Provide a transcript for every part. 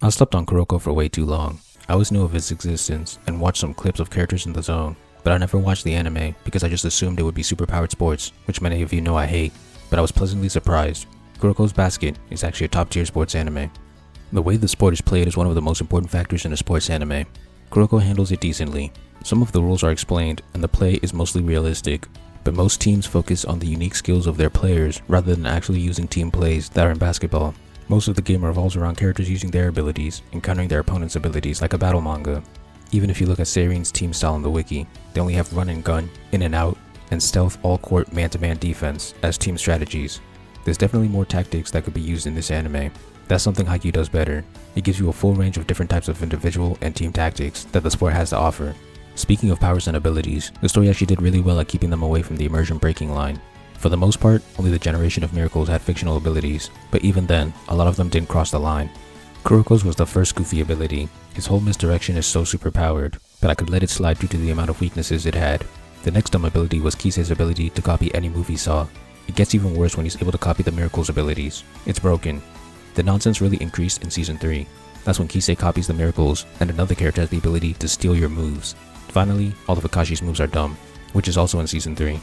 I slept on Kuroko for way too long. I always knew of its existence and watched some clips of characters in the zone, but I never watched the anime because I just assumed it would be superpowered sports, which many of you know I hate, but I was pleasantly surprised. Kuroko's Basket is actually a top tier sports anime. The way the sport is played is one of the most important factors in a sports anime. Kuroko handles it decently. Some of the rules are explained and the play is mostly realistic, but most teams focus on the unique skills of their players rather than actually using team plays that are in basketball. Most of the game revolves around characters using their abilities and countering their opponent's abilities like a battle manga. Even if you look at Seirin's team style in the wiki, they only have run and gun, in and out, and stealth all-court man-to-man defense as team strategies. There's definitely more tactics that could be used in this anime. That's something Haikyuu does better. It gives you a full range of different types of individual and team tactics that the sport has to offer. Speaking of powers and abilities, the story actually did really well at keeping them away from the immersion breaking line. For the most part, only the Generation of Miracles had fictional abilities, but even then, a lot of them didn't cross the line. Kuroko's was the first goofy ability. His whole misdirection is so superpowered, but I could let it slide due to the amount of weaknesses it had. The next dumb ability was Kise's ability to copy any move he saw. It gets even worse when he's able to copy the Miracle's abilities. It's broken. The nonsense really increased in Season 3. That's when Kise copies the Miracles, and another character has the ability to steal your moves. Finally, all of Akashi's moves are dumb, which is also in Season 3.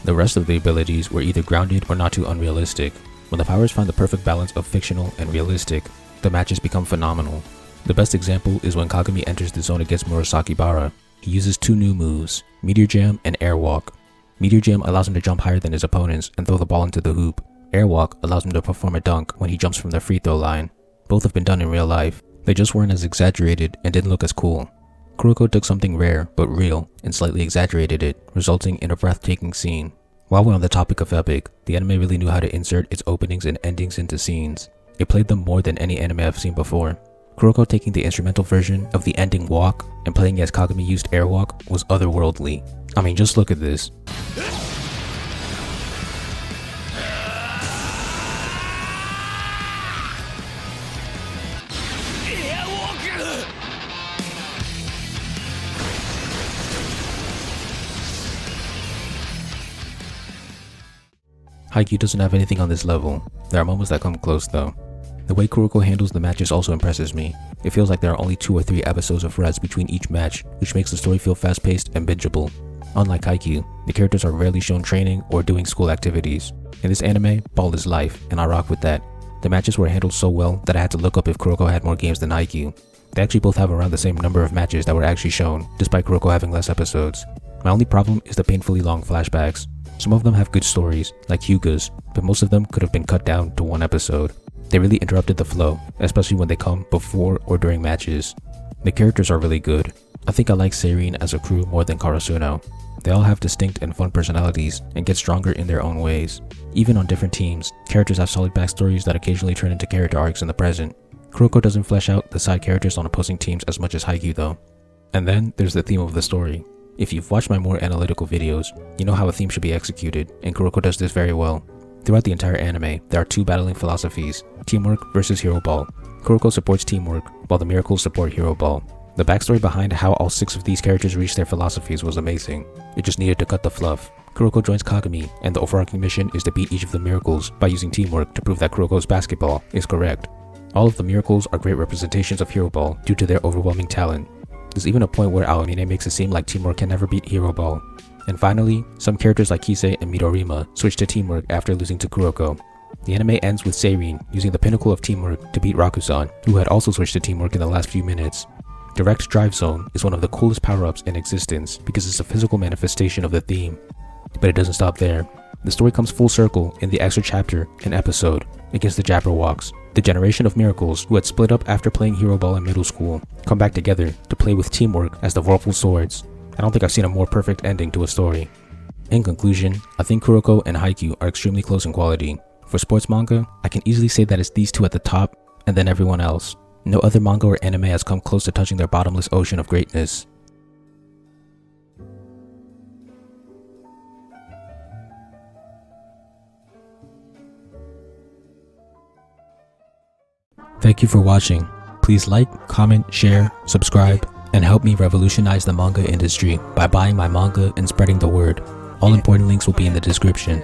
The rest of the abilities were either grounded or not too unrealistic. When the powers find the perfect balance of fictional and realistic, the matches become phenomenal. The best example is when Kagami enters the zone against Murasakibara. He uses two new moves, Meteor Jam and Airwalk. Meteor Jam allows him to jump higher than his opponents and throw the ball into the hoop. Airwalk allows him to perform a dunk when he jumps from the free throw line. Both have been done in real life. They just weren't as exaggerated and didn't look as cool. Kuroko took something rare but real and slightly exaggerated it, resulting in a breathtaking scene. While we're on the topic of epic, the anime really knew how to insert its openings and endings into scenes. It played them more than any anime I've seen before. Kuroko taking the instrumental version of the ending walk and playing as Kagami used Airwalk was otherworldly. I mean, just look at this. Haikyuu doesn't have anything on this level. There are moments that come close though. The way Kuroko handles the matches also impresses me. It feels like there are only 2 or 3 episodes of rest between each match, which makes the story feel fast-paced and bingeable. Unlike Haikyuu, the characters are rarely shown training or doing school activities. In this anime, ball is life, and I rock with that. The matches were handled so well that I had to look up if Kuroko had more games than Haikyuu. They actually both have around the same number of matches that were actually shown, despite Kuroko having less episodes. My only problem is the painfully long flashbacks. Some of them have good stories, like Hyuga's, but most of them could have been cut down to 1 episode. They really interrupted the flow, especially when they come before or during matches. The characters are really good. I think I like Seirin as a crew more than Karasuno. They all have distinct and fun personalities and get stronger in their own ways. Even on different teams, characters have solid backstories that occasionally turn into character arcs in the present. Kuroko doesn't flesh out the side characters on opposing teams as much as Haikyuu though. And then there's the theme of the story. If you've watched my more analytical videos, you know how a theme should be executed, and Kuroko does this very well. Throughout the entire anime, there are 2 battling philosophies, teamwork versus hero ball. Kuroko supports teamwork, while the Miracles support hero ball. The backstory behind how all 6 of these characters reached their philosophies was amazing. It just needed to cut the fluff. Kuroko joins Kagami, and the overarching mission is to beat each of the Miracles by using teamwork to prove that Kuroko's basketball is correct. All of the Miracles are great representations of hero ball due to their overwhelming talent. There's even a point where Aomine makes it seem like teamwork can never beat hero ball. And finally, some characters like Kise and Midorima switch to teamwork after losing to Kuroko. The anime ends with Seirin using the pinnacle of teamwork to beat Rakusan, who had also switched to teamwork in the last few minutes. Direct Drive Zone is one of the coolest power-ups in existence because it's a physical manifestation of the theme. But it doesn't stop there. The story comes full circle in the extra chapter and episode against the Jabberwocks. The Generation of Miracles, who had split up after playing hero ball in middle school, come back together to play with teamwork as the Whirlpool Swords. I don't think I've seen a more perfect ending to a story. In conclusion, I think Kuroko and Haikyuu are extremely close in quality. For sports manga, I can easily say that it's these 2 at the top, and then everyone else. No other manga or anime has come close to touching their bottomless ocean of greatness. Thank you for watching. Please like, comment, share, subscribe, and help me revolutionize the manga industry by buying my manga and spreading the word. All important links will be in the description.